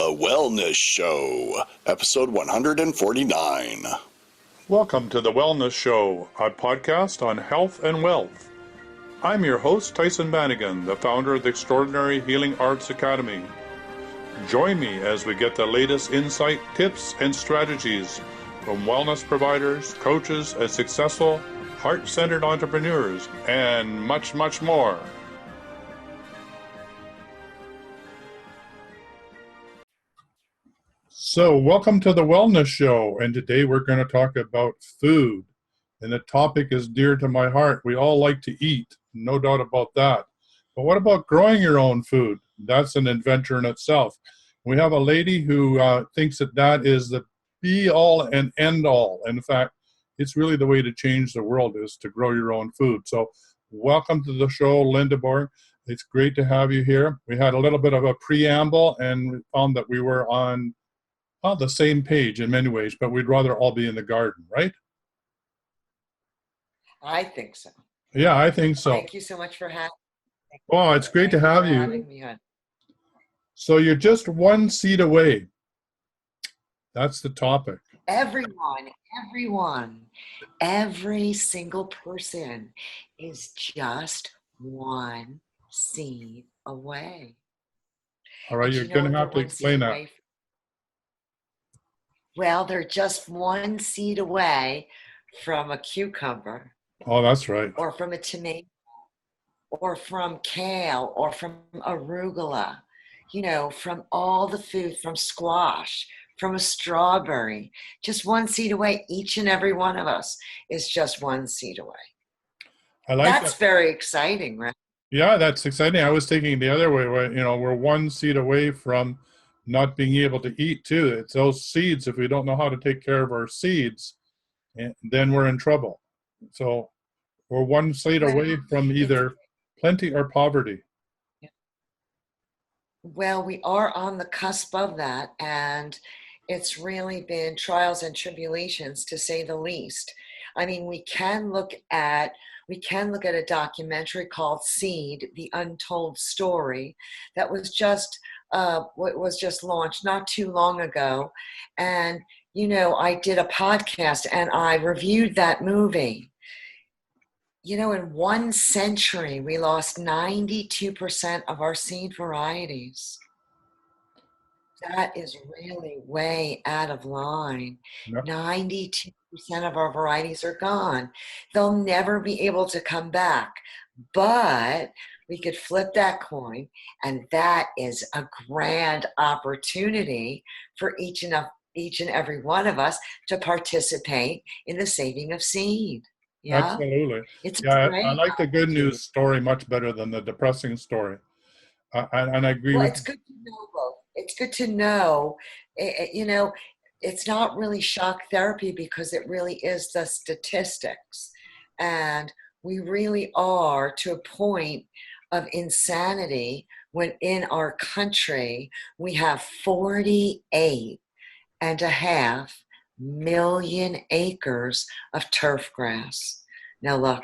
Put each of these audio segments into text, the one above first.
The Wellness Show, episode 149. Welcome to The Wellness Show, a podcast on health and wealth. I'm your host, Tyson Bannigan, the founder of the Extraordinary Healing Arts Academy. Join me as we get the latest insight, tips, and strategies from wellness providers, coaches, and successful, heart-centered entrepreneurs, and much, much more. So, welcome to the Wellness Show, and today we're going to talk about food. And the topic is dear to my heart. We all like to eat, no doubt about that. But what about growing your own food? That's an adventure in itself. We have a lady who thinks that is the be-all and end-all. In fact, it's really the way to change the world is to grow your own food. So, welcome to the show, Linda Borghi. It's great to have you here. We had a little bit of a preamble, and we found that we were on the same page in many ways, but we'd rather all be in the garden, right? I think so. Yeah, I think so. Thank you so much for having me. Oh, it's great to have you. So you're just one seed away. That's the topic. Everyone, every single person is just one seed away. All right, you're going to have to explain that. Well, they're just one seed away from a cucumber. Oh, that's right. Or from a tomato, or from kale, or from arugula, from all the food, from squash, from a strawberry. Just one seed away. Each and every one of us is just one seed away. I like That's very exciting, right? Yeah, that's exciting. I was thinking the other way, where, we're one seed away from not being able to eat too. It's those seeds. If we don't know how to take care of our seeds, then we're in trouble. So we're one seed away from either plenty or poverty. Well, we are on the cusp of that, and it's really been trials and tribulations, to say the least. I mean, we can look at a documentary called Seed: The Untold Story that was just launched not too long ago. And, I did a podcast and I reviewed that movie. In 1 century, we lost 92% of our seed varieties. That is really way out of line. Yep. 92% of our varieties are gone. They'll never be able to come back. But we could flip that coin, and that is a grand opportunity for each and every one of us to participate in the saving of seed. Yeah? Absolutely. I like the good news story much better than the depressing story. And I agree with you. It's good to know both. It's good to know, it's not really shock therapy because it really is the statistics. And we really are to a point of insanity when in our country we have 48.5 million acres of turf grass. Now look,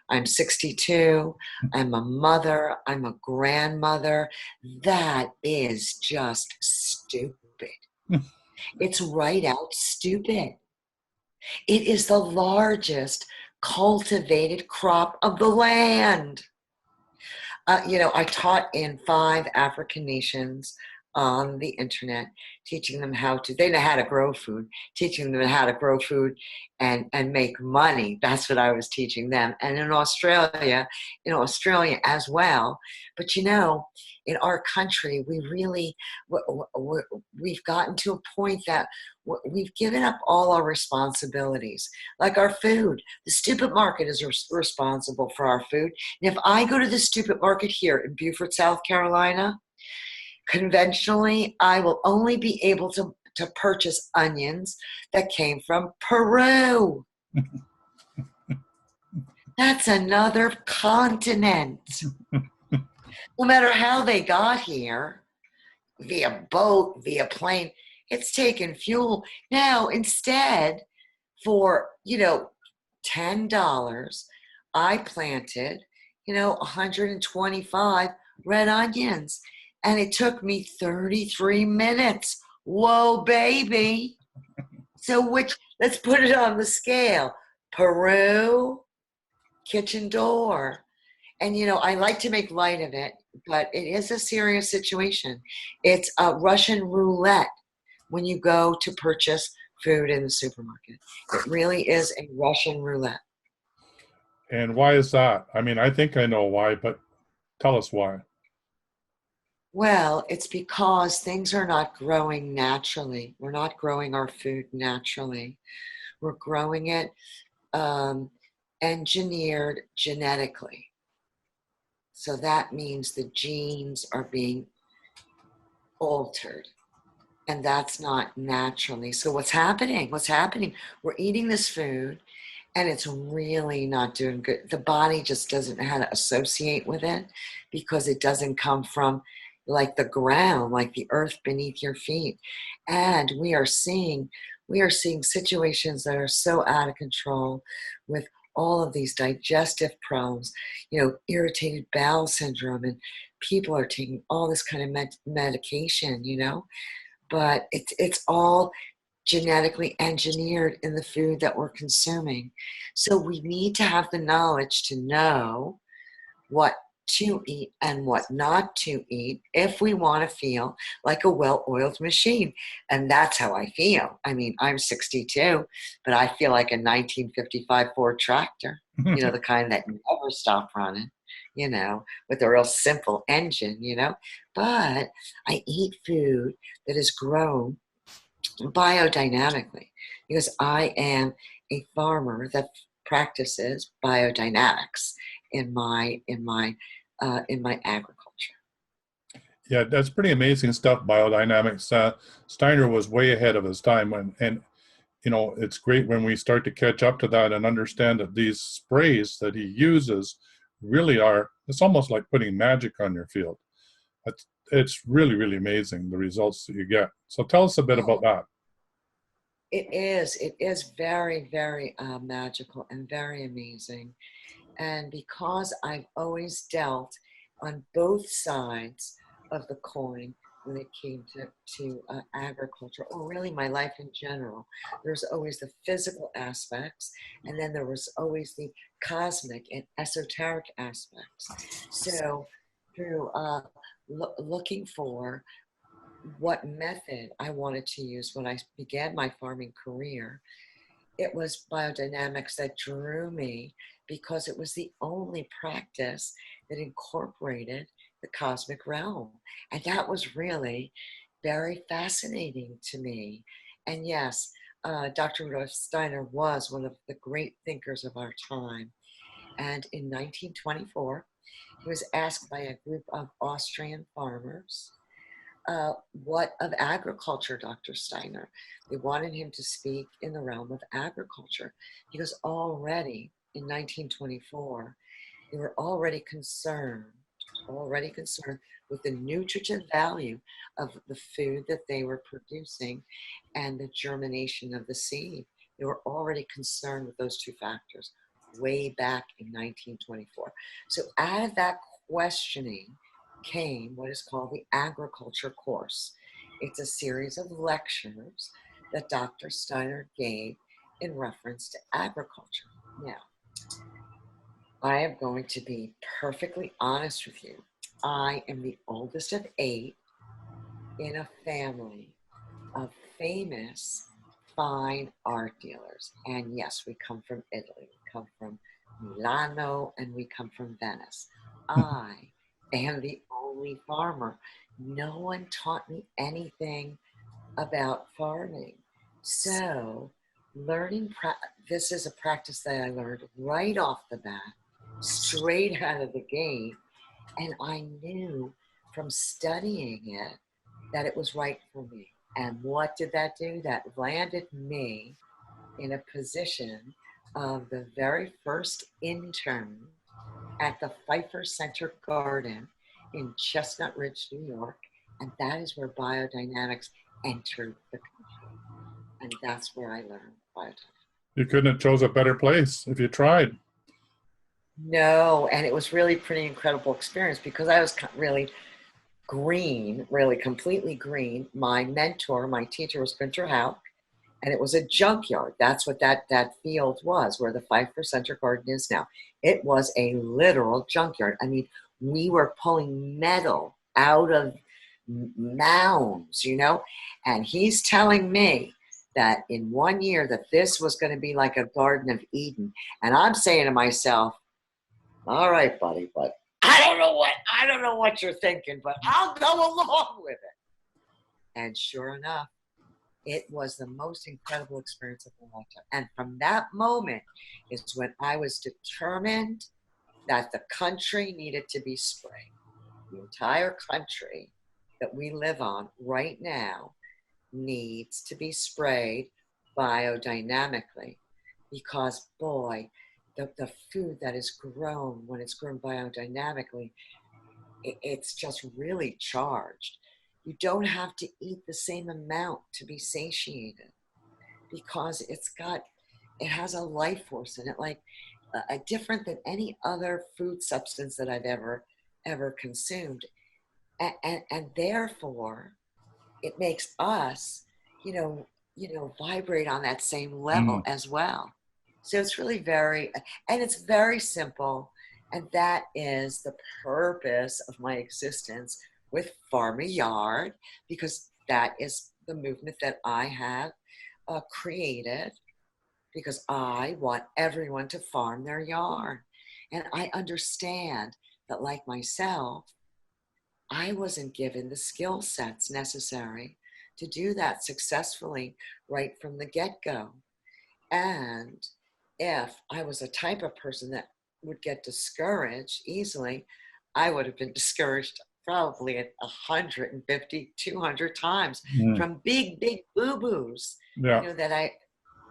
I'm 62, I'm a mother, I'm a grandmother. That is just stupid. It's right out stupid. It is the largest cultivated crop of the land. I taught in 5 African nations on the internet, teaching them they know how to grow food, teaching them how to grow food and make money. That's what I was teaching them. And in Australia as well. But in our country, we've gotten to a point that we've given up all our responsibilities, like our food. The stupid market is responsible for our food. And if I go to the stupid market here in Beaufort, South Carolina, conventionally, I will only be able to purchase onions that came from Peru. That's another continent. No matter how they got here, via boat, via plane, it's taken fuel. Now, instead, for, $10, I planted, 125 red onions. And it took me 33 minutes. Whoa, baby. So let's put it on the scale. Peru, kitchen door. And, I like to make light of it, but it is a serious situation. It's a Russian roulette when you go to purchase food in the supermarket. It really is a Russian roulette. And why is that? I mean, I think I know why, but tell us why. Well, it's because things are not growing naturally. We're not growing our food naturally. We're growing it engineered genetically. So that means the genes are being altered. And that's not naturally. So what's happening? We're eating this food and it's really not doing good. The body just doesn't know how to associate with it because it doesn't come from like the ground, like the earth beneath your feet. And we are seeing situations that are so out of control with all of these digestive problems, irritated bowel syndrome, and people are taking all this kind of medication, but it's all genetically engineered in the food that we're consuming. So we need to have the knowledge to know what to eat and what not to eat if we want to feel like a well-oiled machine. And that's how I feel. I mean, I'm 62, but I feel like a 1955 Ford tractor, the kind that never stopped running, with a real simple engine, But I eat food that is grown biodynamically because I am a farmer that practices biodynamics in my agriculture. Yeah, that's pretty amazing stuff, biodynamics. Steiner was way ahead of his time, and it's great when we start to catch up to that and understand that these sprays that he uses really it's almost like putting magic on your field. It's really, really amazing, the results that you get. So tell us a bit about that. It is very, very magical and very amazing. And because I've always dealt on both sides of the coin when it came to agriculture, or really my life in general, there's always the physical aspects, and then there was always the cosmic and esoteric aspects. So through looking for what method I wanted to use when I began my farming career, it was biodynamics that drew me because it was the only practice that incorporated the cosmic realm. And that was really very fascinating to me. And yes, Dr. Rudolf Steiner was one of the great thinkers of our time. And in 1924, he was asked by a group of Austrian farmers, what of agriculture, Dr. Steiner? They wanted him to speak in the realm of agriculture because already in 1924, they were already concerned with the nutritive value of the food that they were producing and the germination of the seed. They were already concerned with those two factors way back in 1924. So out of that questioning came what is called the agriculture course. It's a series of lectures that Dr. Steiner gave in reference to agriculture. Now, I am going to be perfectly honest with you. I am the oldest of 8 in a family of famous fine art dealers. And yes, we come from Italy, we come from Milano, and we come from Venice. I am the only farmer. No one taught me anything about farming. So this is a practice that I learned right off the bat, straight out of the gate. And I knew from studying it that it was right for me. And what did that do? That landed me in a position of the very first intern at the Pfeiffer Center Garden in Chestnut Ridge, New York. And that is where biodynamics entered the country. And that's where I learned biodynamics. You couldn't have chose a better place if you tried. No, and it was really pretty incredible experience because I was really green, really completely green. My mentor, my teacher was Günther Hauck, and it was a junkyard. That's what that field was, where the Pfeiffer Center Garden is now. It was a literal junkyard. I mean, we were pulling metal out of mounds, you know, and he's telling me that in 1 year that this was going to be like a Garden of Eden. And I'm saying to myself, all right, buddy, but I don't know what you're thinking, but I'll go along with it. And sure enough, it was the most incredible experience of my lifetime. And from that moment is when I was determined that the country needed to be sprayed. The entire country that we live on right now needs to be sprayed biodynamically, because boy, the food that is grown when it's grown biodynamically, it's just really charged. You don't have to eat the same amount to be satiated, because it has a life force in it, like different than any other food substance that I've ever consumed. And therefore it makes us, vibrate on that same level as well. So it's really and it's very simple. And that is the purpose of my existence with Farm a Yard, because that is the movement that I have created, because I want everyone to farm their yard. And I understand that, like myself, I wasn't given the skill sets necessary to do that successfully right from the get-go. And if I was a type of person that would get discouraged easily, I would have been discouraged probably at 150, 200 times from big boo-boos, that I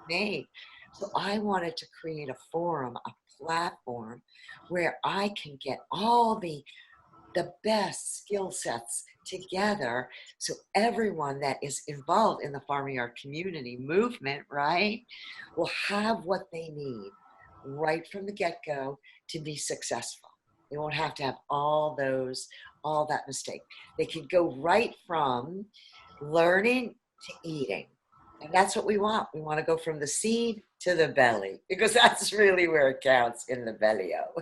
made. So I wanted to create a forum, a platform where I can get all the best skill sets together, so everyone that is involved in the Farm a Yard community movement, right, will have what they need right from the get-go to be successful. They won't have to have all that mistake. They can go right from learning to eating. And that's what we want. We want to go from the seed to the belly, because that's really where it counts, in the belly-o.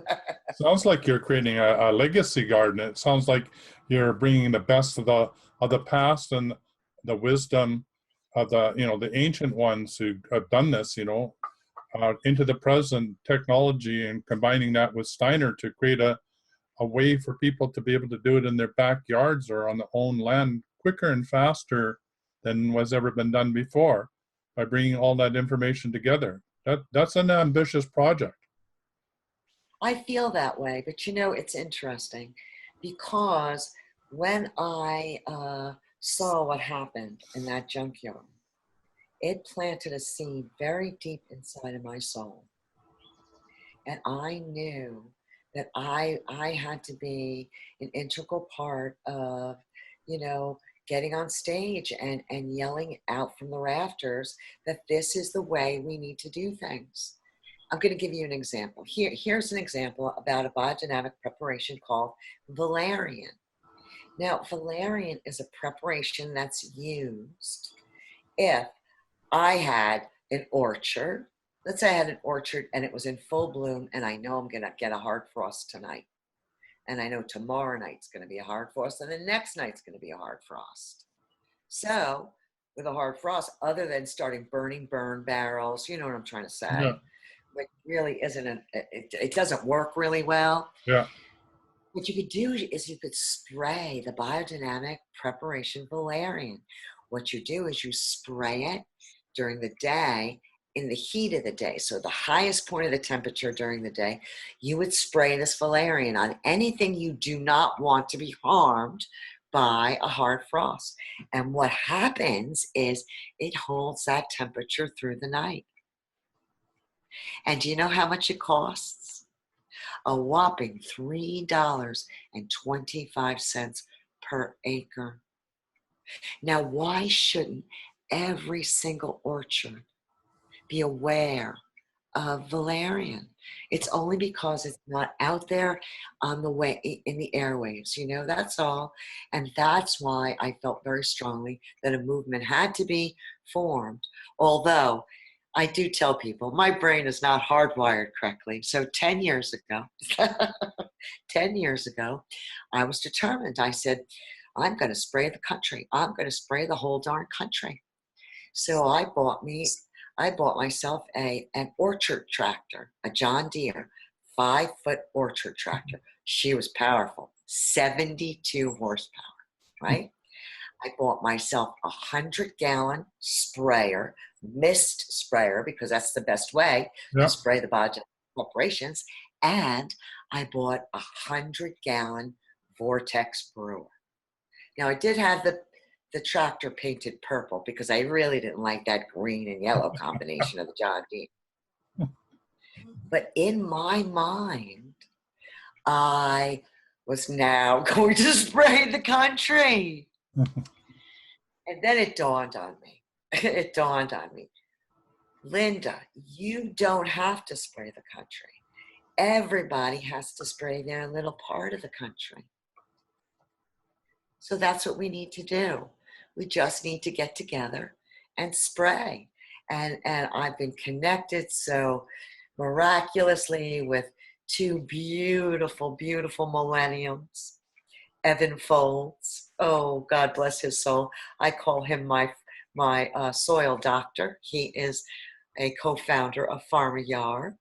Sounds like you're creating a legacy garden. It sounds like you're bringing the best of the past and the wisdom of the ancient ones who have done this, into the present technology, and combining that with Steiner to create a way for people to be able to do it in their backyards or on their own land quicker and faster than was ever been done before, by bringing all that information together. That's an ambitious project. I feel that way, but it's interesting, because when I saw what happened in that junkyard, it planted a seed very deep inside of my soul. And I knew that I had to be an integral part of, getting on stage and yelling out from the rafters that this is the way we need to do things. I'm going to give you an example. Here's an example about a biodynamic preparation called valerian. Now, valerian is a preparation that's used if I had an orchard. Let's say I had an orchard and it was in full bloom, and I know I'm going to get a hard frost tonight. And I know tomorrow night's going to be a hard frost, and the next night's going to be a hard frost. So with a hard frost, other than starting burning burn barrels, you know what I'm trying to say, Yeah. which really isn't, it doesn't work really well. Yeah. What you could do is you could spray the biodynamic preparation valerian. What you do is you spray it during the day, in the heat of the day. So the highest point of the temperature during the day, you would spray this valerian on anything you do not want to be harmed by a hard frost. And what happens is it holds that temperature through the night. And do you know how much it costs? A whopping $3.25 per acre. Now, why shouldn't every single orchard be aware valerian. It's only because it's not out there on the way in the airwaves, that's all. And that's why I felt very strongly that a movement had to be formed. Although I do tell people my brain is not hardwired correctly. So 10 years ago, 10 years ago, I was determined. I said, I'm going to spray the country. I'm going to spray the whole darn country. So I bought myself an orchard tractor, a John Deere 5-foot orchard tractor. She was powerful, 72 horsepower, right? I bought myself a 100-gallon sprayer, mist sprayer, because that's the best way Yeah. to spray the biodynamic corporations. And I bought a 100-gallon vortex brewer. Now, I did have the tractor painted purple because I really didn't like that green and yellow combination of the John Deere. But in my mind, I was now going to spray the country. And then it dawned on me. It dawned on me. Linda, you don't have to spray the country. Everybody has to spray their little part of the country. So that's what we need to do. We just need to get together and spray. And I've been connected so miraculously with two beautiful, beautiful millenniums. Evan Folds, oh, God bless his soul. I call him my soil doctor. He is a co-founder of Farmer Yard,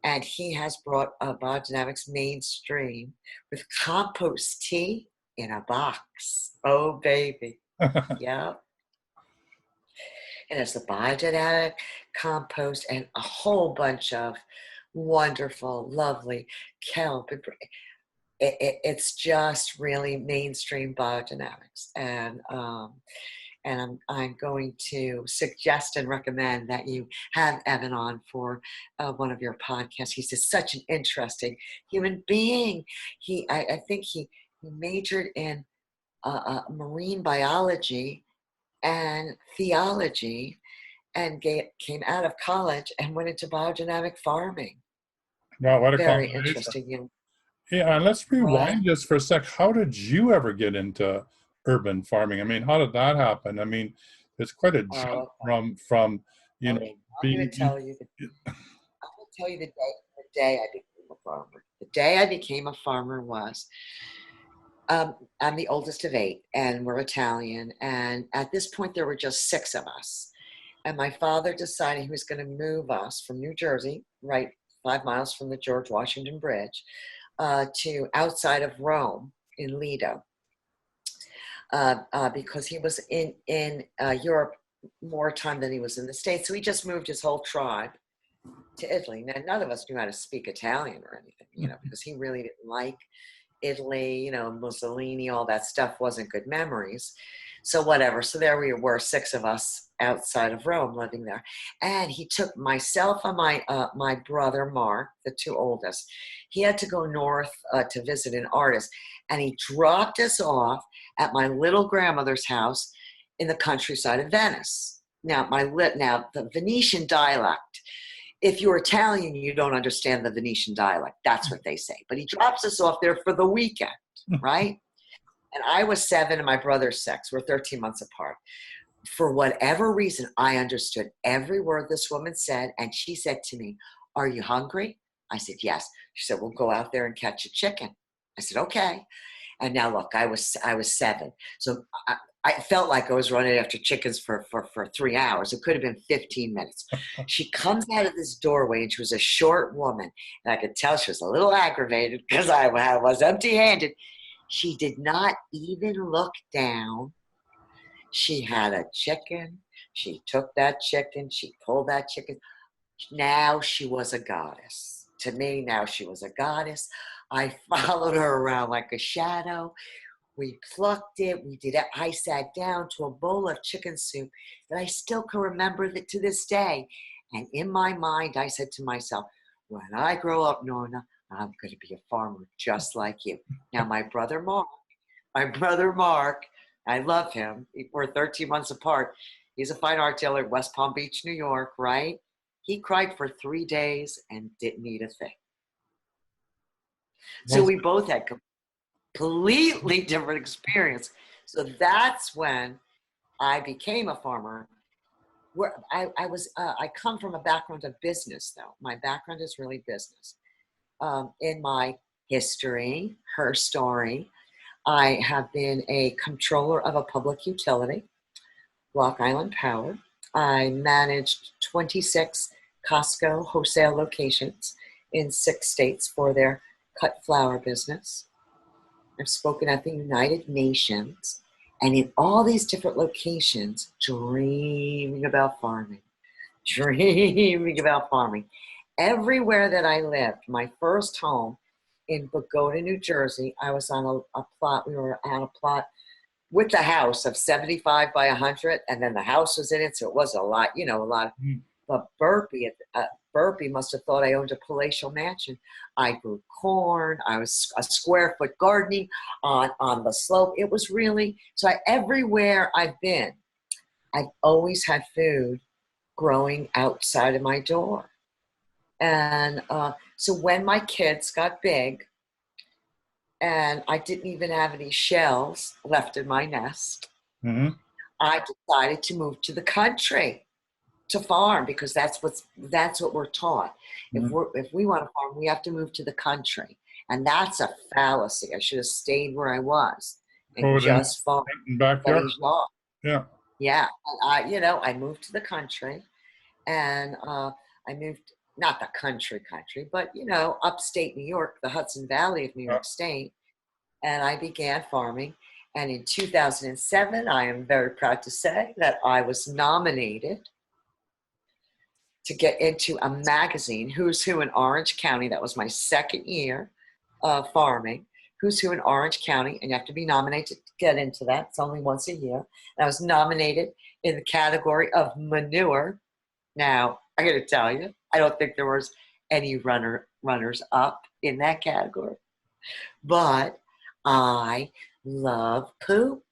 and he has brought biodynamics mainstream with compost tea in a box. Oh, baby. Yeah. And it's the biodynamic compost and a whole bunch of wonderful, lovely kelp. It's just really mainstream biodynamics. And I'm going to suggest and recommend that you have Evan on for one of your podcasts. He's just such an interesting human being. I think he majored in marine biology and theology, and came out of college and went into biodynamic farming. Wow, what a Very combination. interesting. Yeah, and let's rewind just for a sec. How did you ever get into urban farming? I mean, how did that happen? I mean, it's quite a jump from I'm being. going to tell you the day I became a farmer. The day I became a farmer was, I'm the oldest of 8, and we're Italian. And at this point, there were just 6 of us. And my father decided he was going to move us from New Jersey, right 5 miles from the George Washington Bridge, to outside of Rome in Lido, because he was in Europe more time than he was in the States. So he just moved his whole tribe to Italy. Now, none of us knew how to speak Italian or anything, because he really didn't like Italy, Mussolini, all that stuff wasn't good memories. So whatever. So there we were, 6 of us outside of Rome living there. And he took myself and my brother, Mark, the 2 oldest. He had to go north to visit an artist. And he dropped us off at my little grandmother's house in the countryside of Venice. Now, the Venetian dialect, if you're Italian, you don't understand the Venetian dialect. That's what they say. But he drops us off there for the weekend, right? And I was 7 and my brother's 6. We're 13 months apart. For whatever reason, I understood every word this woman said. And she said to me, "Are you hungry?" I said, "Yes." She said, "We'll go out there and catch a chicken." I said, "Okay." And now look, I was 7. So I felt like I was running after chickens for 3 hours. It could have been 15 minutes. She comes out of this doorway, and she was a short woman. And I could tell she was a little aggravated because I was empty-handed. She did not even look down. She had a chicken. She took that chicken. She pulled that chicken. Now she was a goddess. To me, now she was a goddess. I followed her around like a shadow. We plucked it. We did it. I sat down to a bowl of chicken soup that I still can remember that to this day. And in my mind, I said to myself, when I grow up, Nona, I'm going to be a farmer just like you. Now, my brother Mark, I love him. We're 13 months apart. He's a fine art dealer in West Palm Beach, New York, right? He cried for 3 days and didn't eat a thing. So Well, we both had completely different experience. So that's when I became a farmer. Where I come from a background of business, though. My background is really business. In my history, her story, I have been a controller of a public utility, Block Island Power. I managed 26 Costco wholesale locations in 6 states for their cut flower business. I've spoken at the United Nations and in all these different locations, dreaming about farming. Everywhere that I lived, my first home in Bogota, New Jersey, I was on a plot. We were on a plot with the house of 75 by 100, and then the house was in it, so it was a lot, a lot. But Burpee must have thought I owned a palatial mansion. I grew corn. I was a square foot gardening on the slope. It was really, so everywhere I've been, I've always had food growing outside of my door. And so when my kids got big and I didn't even have any shells left in my nest, I decided to move to the country to farm, because that's what we're taught. If we want to farm, we have to move to the country, and that's a fallacy. I should have stayed where I was and just farm. Backyard. Yeah. I moved to the country, and I moved, not the country, but upstate New York, the Hudson Valley of New York State, and I began farming. And in 2007, I am very proud to say that I was nominated to get into a magazine, Who's Who in Orange County. That was my second year of farming. Who's Who in Orange County, and you have to be nominated to get into that. It's only once a year. And I was nominated in the category of manure. Now, I got to tell you, I don't think there was any runners up in that category. But I love poop.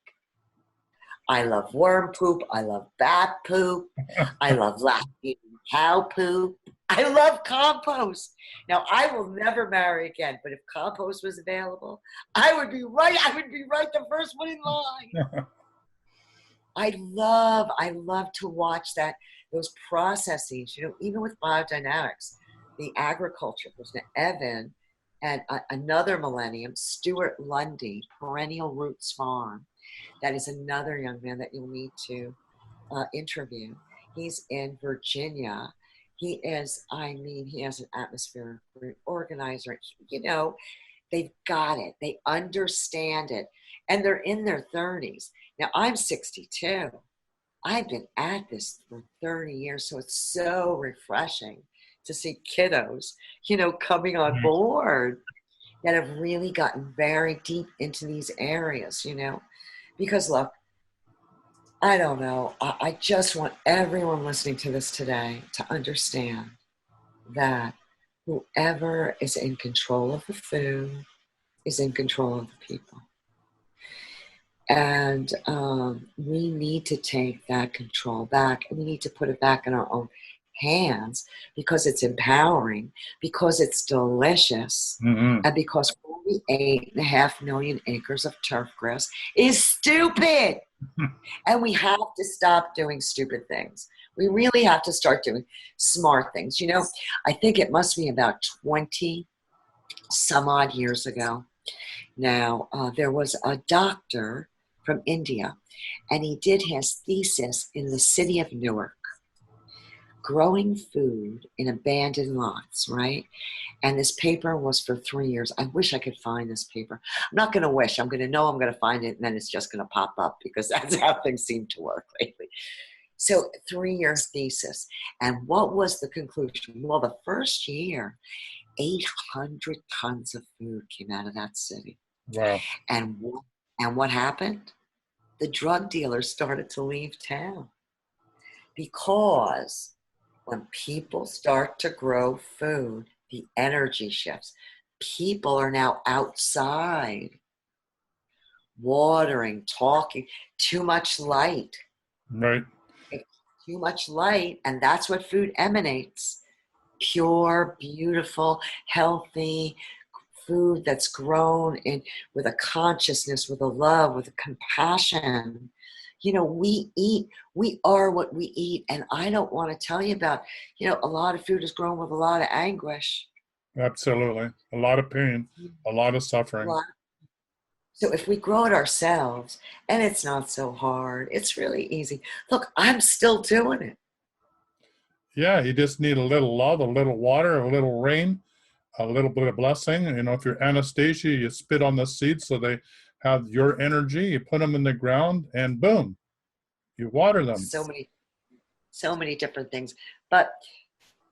I love worm poop. I love bat poop. I love lactating cow poop. I love compost. Now, I will never marry again, but if compost was available, I would be right the first one in line. I love to watch those processes, even with biodynamics, the agriculture. There's Evan and another millennium, Stuart Lundy, Perennial Roots Farm. That is another young man that you'll need to interview. He's in Virginia. He has an atmosphere for an organizer. They've got it. They understand it. And they're in their 30s. Now, I'm 62. I've been at this for 30 years, so it's so refreshing to see kiddos, coming on board that have really gotten very deep into these areas, Because, look, I don't know. I just want everyone listening to this today to understand that whoever is in control of the food is in control of the people. And we need to take that control back, and we need to put it back in our own hands, because it's empowering, because it's delicious, and because 48.5 million acres of turf grass is stupid. And we have to stop doing stupid things. We really have to start doing smart things. I think it must be about 20 some odd years ago. Now, there was a doctor from India, and he did his thesis in the city of Newark, growing food in abandoned lots, right? And this paper was for 3 years. I wish I could find this paper. I'm not going to wish. I'm going to know I'm going to find it, and then it's just going to pop up, because that's how things seem to work lately. So 3 years thesis. And what was the conclusion? Well, the first year, 800 tons of food came out of that city. Wow. And what happened? The drug dealers started to leave town, because when people start to grow food, the energy shifts. People are now outside, watering, talking, too much light. Right. too much light, and that's what food emanates. Pure, beautiful, healthy food that's grown in with a consciousness, with a love, with a compassion. You know, we are what we eat. And I don't want to tell you about, you know, a lot of food is grown with a lot of anguish. Absolutely. A lot of pain, a lot of A suffering. lot. So if we grow it ourselves, and it's not so hard, it's really easy. Look, I'm still doing it. Yeah, you just need a little love, a little water, a little rain, a little bit of blessing. You know, if you're Anastasia, you spit on the seeds so they have your energy. You put them in the ground, and boom, you water them. So many, so many different things. But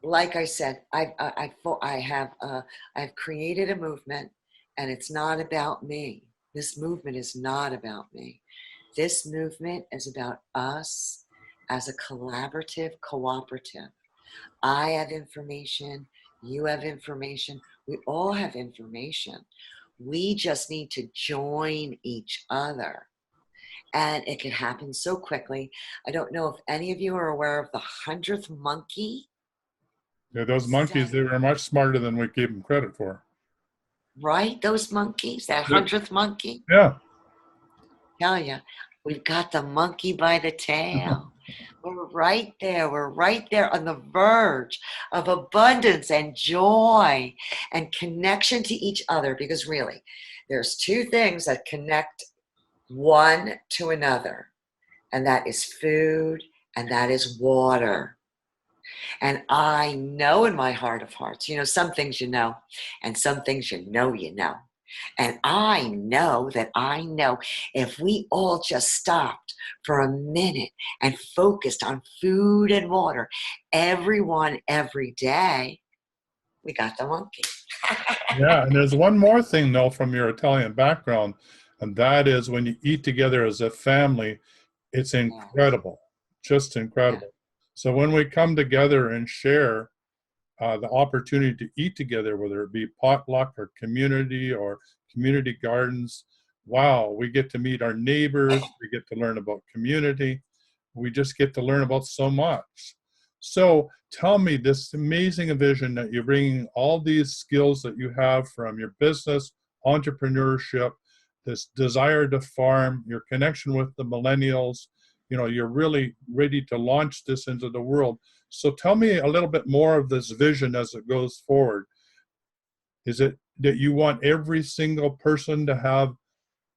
like I said, I've created a movement, and it's not about me. This movement is not about me. This movement is about us as a collaborative, cooperative. I have information, you have information, we all have information. We just need to join each other. And it can happen so quickly. I don't know if any of you are aware of the 100th monkey Yeah, those monkeys, they study, were much smarter than we gave them credit for. right? Those monkeys, that Yeah. 100th monkey. Yeah. Tell you, we've got the monkey by the tail. We're right there. We're right there on the verge of abundance and joy and connection to each other, because really, there's two things that connect one to another, and that is food and that is water. And I know in my heart of hearts, you know, some things you know, and some things you know, you know. And I know that I know if we all just stopped for a minute and focused on food and water, everyone, every day, we got the monkey. Yeah. And there's one more thing, though, from your Italian background, and that is when you eat together as a family, it's Yeah, incredible, just yeah. incredible. So when we come together and share the opportunity to eat together, whether it be potluck or community gardens, wow, we get to meet our neighbors, we get to learn about community, we just get to learn about so much. So tell me this amazing vision that you're bringing all these skills that you have from your business, entrepreneurship, this desire to farm, your connection with the millennials, you know, you're really ready to launch this into the world. So tell me a little bit more of this vision as it goes forward. Is it that you want every single person to have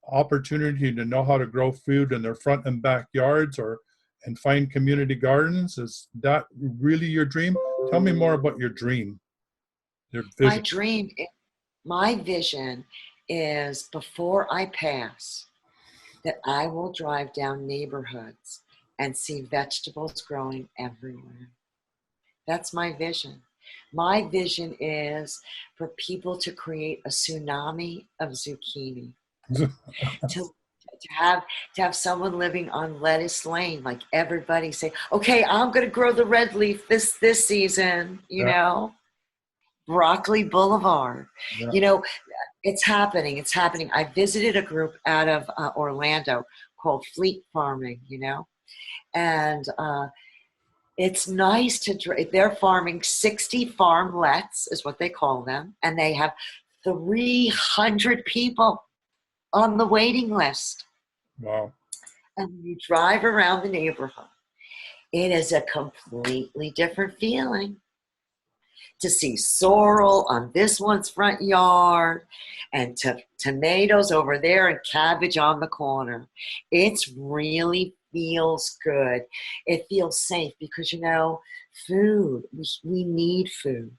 opportunity to know how to grow food in their front and backyards or and find community gardens? Is that really your dream? Tell me more about your dream, your My vision. dream, my vision is before I pass, that I will drive down neighborhoods and see vegetables growing everywhere. That's my vision. My vision is for people to create a tsunami of zucchini, to to have someone living on lettuce lane, like everybody say, okay, I'm going to grow the red leaf this season, you Yeah, know, broccoli boulevard. yeah. You know, it's happening. It's happening. I visited a group out of Orlando called Fleet Farming, you know, and it's nice they're farming 60 farmlets is what they call them. And they have 300 people on the waiting list. Wow. And you drive around the neighborhood. It is a completely different feeling to see sorrel on this one's front yard and tomatoes over there and cabbage on the corner. It's really feels good. It feels safe because, you know, food, we need food.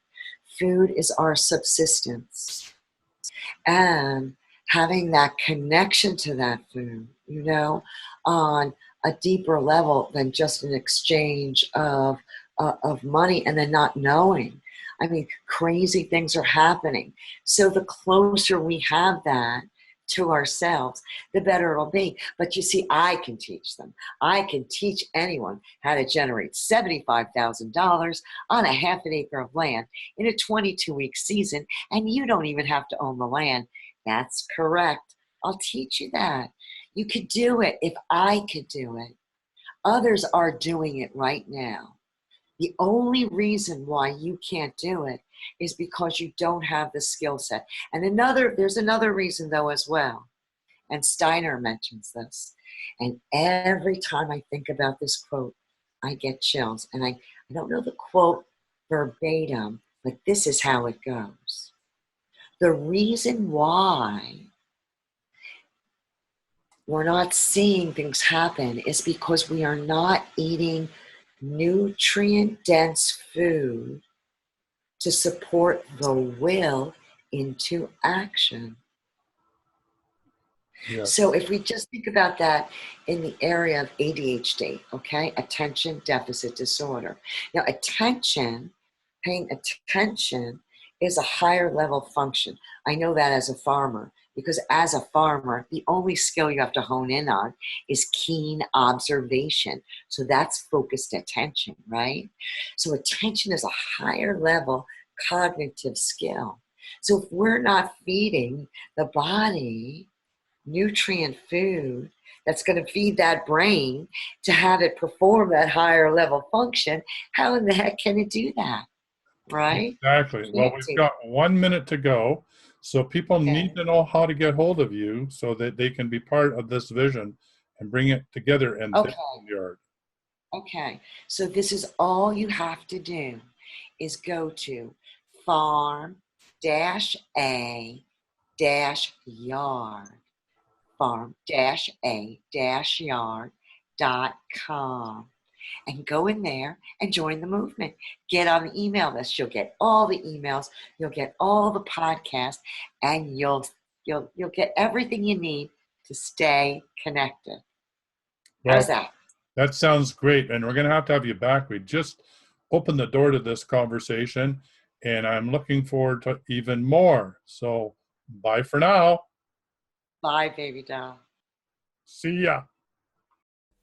Food is our subsistence. And having that connection to that food, you know, on a deeper level than just an exchange of money, and then not knowing. I mean, crazy things are happening. So the closer we have that to ourselves, the better it'll be. But you see, I can teach them. I can teach anyone how to generate $75,000 on a half an acre of land in a 22-week season, and you don't even have to own the land. That's correct. I'll teach you that. You could do it if I could do it. Others are doing it right now. The only reason why you can't do it is because you don't have the skill set. And there's another reason though as well. And Steiner mentions this. And every time I think about this quote, I get chills. And I don't know the quote verbatim, but this is how it goes. The reason why we're not seeing things happen is because we are not eating nutrient-dense food to support the will into action. Yes. So if we just think about that in the area of ADHD, okay, attention deficit disorder. Now, paying attention is a higher level function. I know that as a farmer, because as a farmer, the only skill you have to hone in on is keen observation. So that's focused attention, right? So attention is a higher level cognitive skill. So if we're not feeding the body nutrient food that's going to feed that brain to have it perform that higher level function, how in the heck can it do that? Right? Exactly. Well, we've got 1 minute to go. So people need to know how to get hold of you so that they can be part of this vision and bring it together in their yard. Okay. So this is all you have to do is go to farm-a-yard. farm-a-yard.com and go in there and join the movement. Get on the email list. You'll get all the emails, you'll get all the podcasts, and you'll get everything you need to stay connected. Well, how's that? That sounds great, and we're going to have you back. We just opened the door to this conversation, and I'm looking forward to even more. So bye for now. Bye, baby doll. See ya.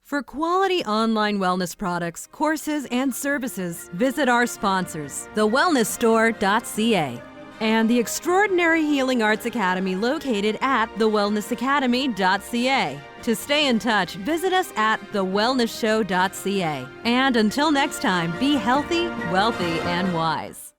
For quality online wellness products, courses, and services, visit our sponsors, thewellnessstore.ca and the Extraordinary Healing Arts Academy located at thewellnessacademy.ca. To stay in touch, visit us at thewellnessshow.ca. And until next time, be healthy, wealthy, and wise.